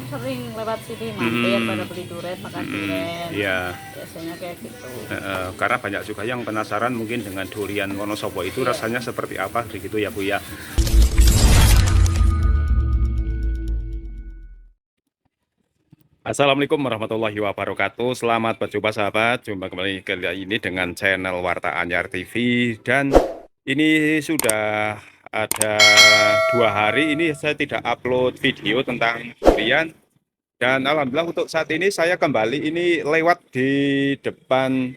sering lewat sini mampir pada beli durian, makan durian. Iya. Biasanya kayak gitu. Karena banyak juga yang penasaran mungkin dengan durian Wonosobo itu Iya. rasanya seperti apa begitu ya Bu ya. Assalamualaikum warahmatullahi wabarakatuh. Selamat berjumpa sahabat. Jumpa kembali kali ini dengan channel Warta Anyar TV. Dan ini sudah ada 2 hari ini saya tidak upload video tentang durian. Dan alhamdulillah untuk saat ini saya kembali ini lewat di depan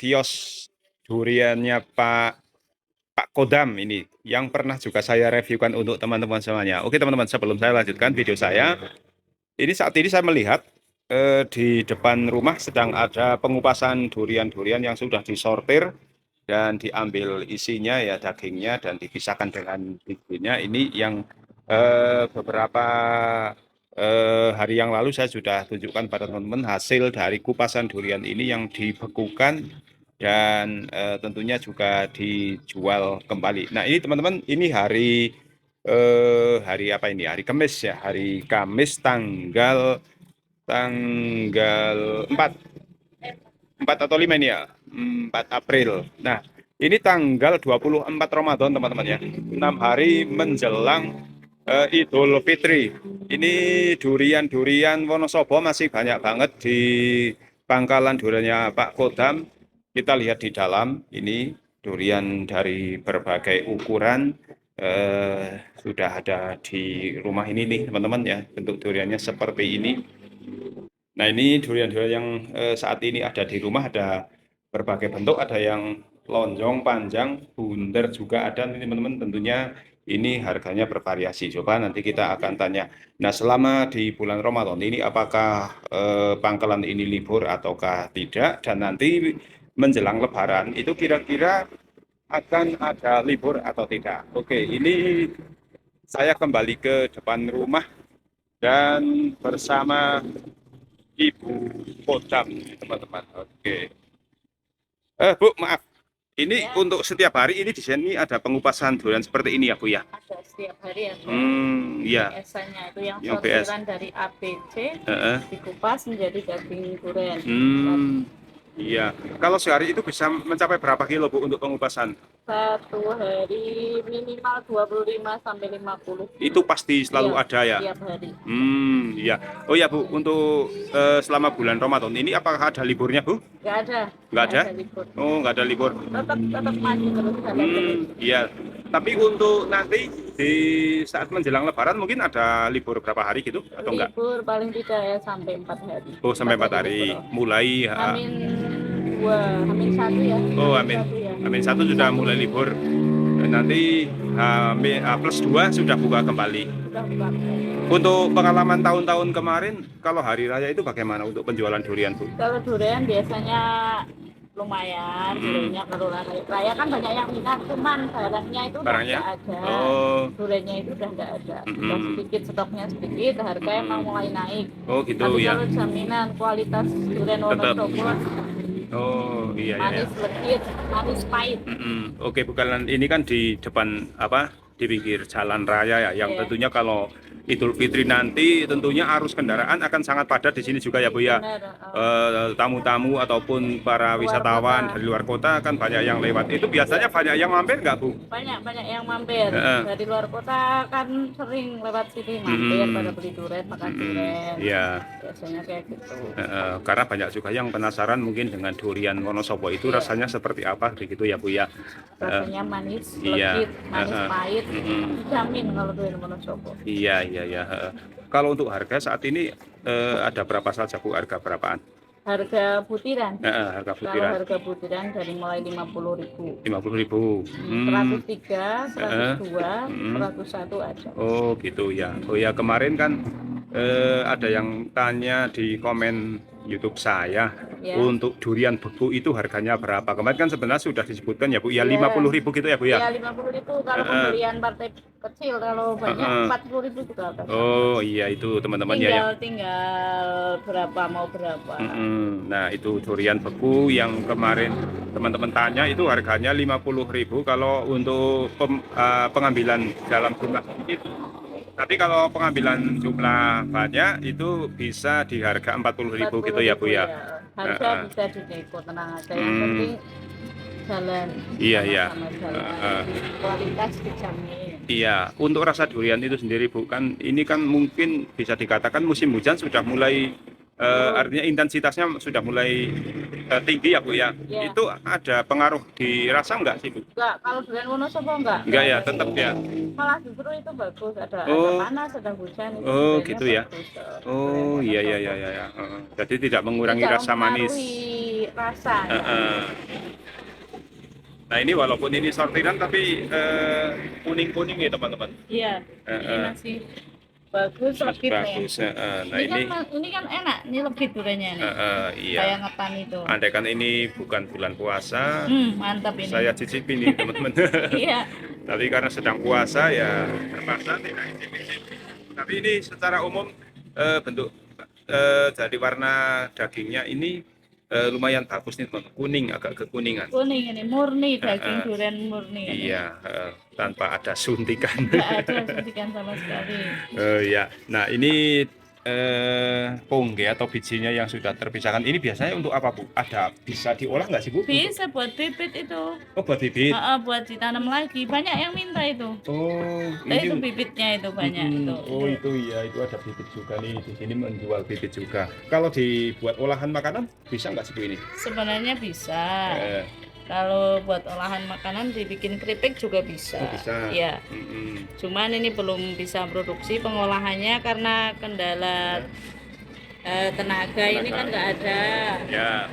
kios duriannya Pak Kodam ini yang pernah juga saya reviewkan untuk teman-teman semuanya. Oke teman-teman, sebelum saya lanjutkan video saya, ini saat ini saya melihat di depan rumah sedang ada pengupasan durian-durian yang sudah disortir dan diambil isinya ya dagingnya dan dipisahkan dengan bijinya. Ini yang beberapa hari yang lalu saya sudah tunjukkan pada teman-teman hasil dari kupasan durian ini yang dibekukan dan tentunya juga dijual kembali. Nah ini teman-teman, ini hari apa ini? Hari Kamis ya, hari Kamis tanggal 4 atau 5 ini ya, 4 April. Nah, ini tanggal 24 Ramadan teman-teman ya. 6 hari menjelang Idul Fitri. Ini durian-durian Wonosobo masih banyak banget di pangkalan duriannya Pak Kodam. Kita lihat di dalam, ini durian dari berbagai ukuran sudah ada di rumah ini nih teman-teman ya. Bentuk duriannya seperti ini. Nah ini durian-durian yang saat ini ada di rumah ada berbagai bentuk, ada yang lonjong, panjang, bundar juga ada nih teman-teman. Tentunya ini harganya bervariasi. Coba nanti kita akan tanya. Nah selama di bulan Ramadan ini apakah pangkalan ini libur ataukah tidak? Dan nanti menjelang Lebaran itu kira-kira akan ada libur atau tidak? Oke, ini saya kembali ke depan rumah dan bersama Ibu Kodam, teman-teman. Oke. Bu, maaf. Ini Ya, untuk setiap hari ini di sini ada pengupasan durian seperti ini ya, Bu ya? ada setiap hari ada. Iya. BS-nya itu yang Yang BS. sortiran dari ABC Heeh. dikupas menjadi daging durian. Iya. Kalau sehari itu bisa mencapai berapa kilo, Bu, untuk pengupasan? Satu hari minimal 25 sampai 50. Itu pasti selalu Iya, ada ya? tiap hari. Iya. Oh ya, Bu, untuk selama bulan Ramadan ini apakah ada liburnya, Bu? Nggak ada. Nggak ada? libur. Oh, nggak ada libur. Tetap maju terus jalan terus. Iya. Tapi untuk nanti di saat menjelang Lebaran mungkin ada libur berapa hari gitu atau enggak? Libur paling tidak ya sampai 4 hari. Oh, sampai 4 hari. libur. Mulai Hamin 2, Hamin 1 ya. oh, Hamin amin. 1 ya. Amin 1 sudah mulai libur. Dan nanti plus 2 sudah buka kembali. Sudah buka. Untuk pengalaman tahun-tahun kemarin, kalau hari raya itu bagaimana untuk penjualan durian, Bu? Kalau durian biasanya lumayan, duriannya kalau raya kan banyak yang minat, cuman barangnya itu udah Barangnya? nggak ada. Oh. Duriannya itu udah nggak ada. Udah sedikit, stoknya sedikit, harga emang mulai naik. Oh gitu Tapi ya. kalau jaminan kualitas durian Tetap. Wonosobo Oh iya iya. manis legit, manis pahit. Oke, bukan ini kan di depan apa? Di pinggir jalan raya ya, yang Iya. tentunya kalau Idul Fitri nanti tentunya arus kendaraan akan sangat padat di sini juga ya Bu ya. Benar. Tamu-tamu ataupun para Luar wisatawan kota. dari luar kota kan banyak yang lewat. Itu biasanya banyak yang mampir nggak Bu? Banyak yang mampir Heeh. dari luar kota kan sering lewat sini mampir pada beli durian, makan durian. Iya. Biasanya kayak gitu. Karena banyak juga yang penasaran mungkin dengan durian Wonosobo itu rasanya seperti apa begitu ya Bu ya. Rasanya manis, Iya. legit, manis pahit, dijamin kalau durian Wonosobo. Iya. Kalau untuk harga saat ini ada berapa saja Bu, harga berapaan? Harga butiran. Harga Kalau butiran harga butiran dari mulai 50.000. 50.000. 103, 102, 101 ada. Oh gitu ya. Oh ya kemarin kan ada yang tanya di komen YouTube saya Ya. untuk durian beku itu harganya berapa? Kemarin kan sebenarnya sudah disebutkan ya Bu, ya Iya. 50.000 gitu ya Bu ya. Ya 50.000 kalau pembelian partai kecil, kalau banyak 40.000 juga ada. Oh iya itu teman-teman ya. Tinggal berapa mau berapa. Nah itu durian beku yang kemarin teman-teman tanya itu harganya 50.000. Kalau untuk pengambilan dalam jumlah sedikit Tapi kalau pengambilan jumlah banyak itu bisa di harga 40.000 gitu ya, 40.000 Bu ya. ya. Harga Heeh. bisa dinego, tenang aja. Yang Hmm, penting jalan iya iya. sama-sama jalan. Heeh. Kualitas dijamin. Iya, untuk rasa durian itu sendiri Bu, kan ini kan mungkin bisa dikatakan musim hujan sudah mulai Turun. artinya intensitasnya sudah mulai tinggi ya Bu ya. Ya. Itu ada pengaruh dirasa enggak sih Bu? Enggak, kalau durian Wonosobo enggak Enggak ya, ada. tetap ya. Malah justru itu bagus. Ada Oh, panas, ada hujan itu oh duriannya gitu ya. bagus. Durian Oh iya iya Wonosobo. iya iya. Heeh. Jadi tidak mengurangi Tidak rasa manis. mempengaruhi rasanya. Heeh. Nah ini walaupun ini sortiran tapi kuning-kuning ya teman-teman. Iya, ini Heeh. masih bagus Masih legit nih. bagus. Heeh. Nah Ini kan ini ini kan enak, ini legit duriannya nih. iya. Kayak ngetan itu. Andai kan ini bukan bulan puasa, Mantap ini. saya cicipi nih teman-teman. Iya, Tapi karena sedang puasa ya terpaksa tidak icip-icip. Tapi ini secara umum bentuk jadi warna dagingnya ini lumayan bagus nih teman, kuning agak kekuningan. kuning ini murni daging Eh, durian murni ini. iya, tanpa ada suntikan. Enggak ada suntikan sama sekali. Ya, nah ini pongge atau bijinya yang sudah terpisahkan ini biasanya untuk apa Bu? Ada bisa diolah nggak sih Bu? Bisa buat bibit itu. Oh buat bibit. Buat ditanam lagi. Banyak yang minta itu. Oh Itu ini. bibitnya itu banyak itu. Oh itu iya itu ada bibit juga nih di sini menjual bibit juga. Kalau dibuat olahan makanan bisa nggak sih Bu ini? Sebenarnya bisa. Eh, Kalau buat olahan makanan dibikin keripik juga bisa. oh bisa. Ya, Mm-mm. cuman ini belum bisa produksi pengolahannya karena kendala tenaga ini kan nggak ada. Ya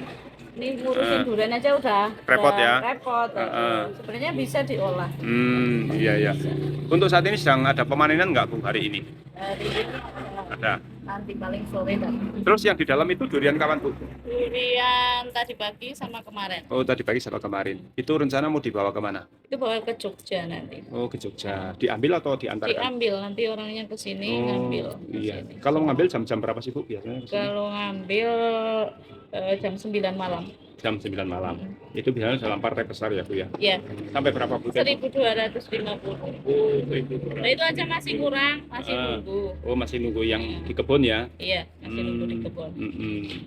Ini ngurusin durian aja udah repot ya. repot. Heeh. Sebenarnya bisa diolah. Iya iya. Untuk saat ini sedang ada pemanenan nggak Bu hari ini? Hari ini Ada. nanti paling sore dan Terus yang di dalam itu durian kawan Bu? durian tadi pagi sama kemarin. Oh tadi pagi sama kemarin. Itu rencana mau dibawa kemana? Itu bawa ke Jogja nanti. Oh ke Jogja. Diambil atau diantarkan? Diambil nanti orangnya ke sini Oh ngambil ke iya. sini. Kalau ngambil jam-jam berapa sih Bu biasanya ke sini? Kalau ngambil jam 9 malam. Jam 9 malam. Itu biasanya dalam partai besar ya Bu ya? Ya, Sampai berapa butir? 1.250. Oh, itu Nah, itu aja masih kurang, masih Ah. nunggu. Oh, masih nunggu yang di kebun ya? Iya, masih nunggu di kebun.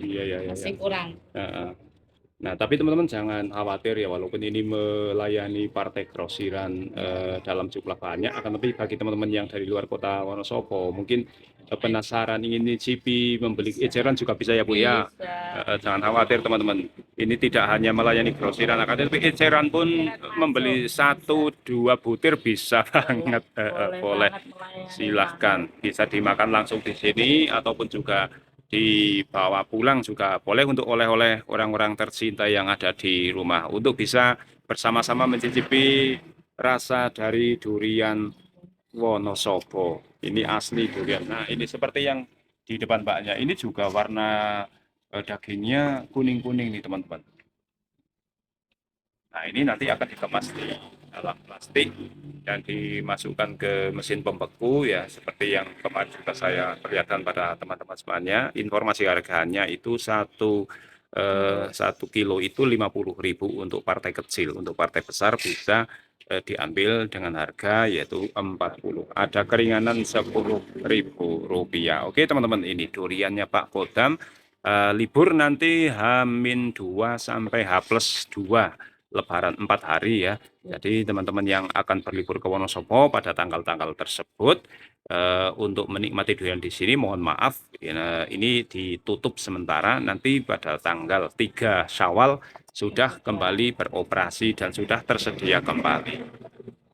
Iya, iya, iya. Masih Iya. kurang. Heeh. Nah, tapi teman-teman jangan khawatir ya, walaupun ini melayani partai grosiran dalam jumlah banyak, akan tapi bagi teman-teman yang dari luar kota Wonosobo, mungkin penasaran ingin nyicipi, membeli eceran juga bisa ya Bu ya. Bisa. Jangan khawatir teman-teman, ini tidak hanya melayani grosiran, akan tapi eceran pun membeli 1-2 butir bisa banget. Boleh, banget melayani. silahkan bisa dimakan langsung di sini ataupun juga dibawa pulang juga boleh untuk oleh-oleh orang-orang tercinta yang ada di rumah untuk bisa bersama-sama mencicipi rasa dari durian Wonosobo. Ini asli durian. Nah, ini seperti yang di depan Mbaknya. Ini juga warna dagingnya kuning-kuning nih, teman-teman. Nah, ini nanti akan dikemas di dalam plastik dan dimasukkan ke mesin pembeku ya, seperti yang kemarin juga saya perlihatkan pada teman-teman semuanya. Informasi harganya itu 1 kilo itu 50.000 untuk partai kecil, untuk partai besar bisa diambil dengan harga yaitu 40. Ada keringanan 10.000 rupiah. Oke teman-teman, ini duriannya Pak Kodam. Libur nanti H-2 sampai H+2. Lebaran 4 hari ya. Jadi teman-teman yang akan berlibur ke Wonosobo pada tanggal-tanggal tersebut untuk menikmati durian di sini mohon maaf ini ditutup sementara, nanti pada tanggal 3 Syawal sudah kembali beroperasi dan sudah tersedia kembali.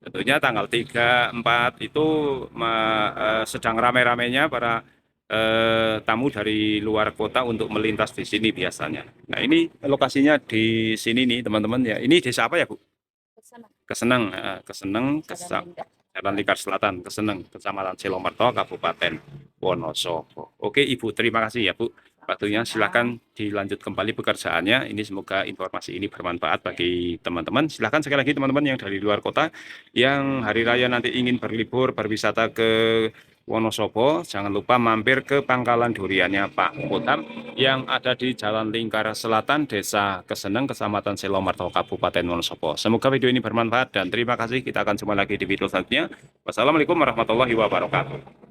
Tentunya tanggal 3, 4 itu sedang rame-ramenya para tamu dari luar kota untuk melintas di sini biasanya. Nah ini lokasinya di sini nih teman-teman ya. Ini desa apa ya Bu? Kesenang. Keseneng, Jalan Lingkar Selatan, Keseneng, Kecamatan Silomerto, Kabupaten Wonosobo. Oke Ibu, terima kasih ya Bu. Waktunya silakan dilanjut kembali pekerjaannya. Ini semoga informasi ini bermanfaat bagi teman-teman. Silakan sekali lagi teman-teman yang dari luar kota yang hari raya nanti ingin berlibur berwisata ke Wonosobo, jangan lupa mampir ke pangkalan duriannya Pak Kodam yang ada di Jalan Lingkar Selatan, Desa Keseneng, Kecamatan Silomerto, Kabupaten Wonosobo. Semoga video ini bermanfaat dan terima kasih. Kita akan jumpa lagi di video selanjutnya. Wassalamualaikum warahmatullahi wabarakatuh.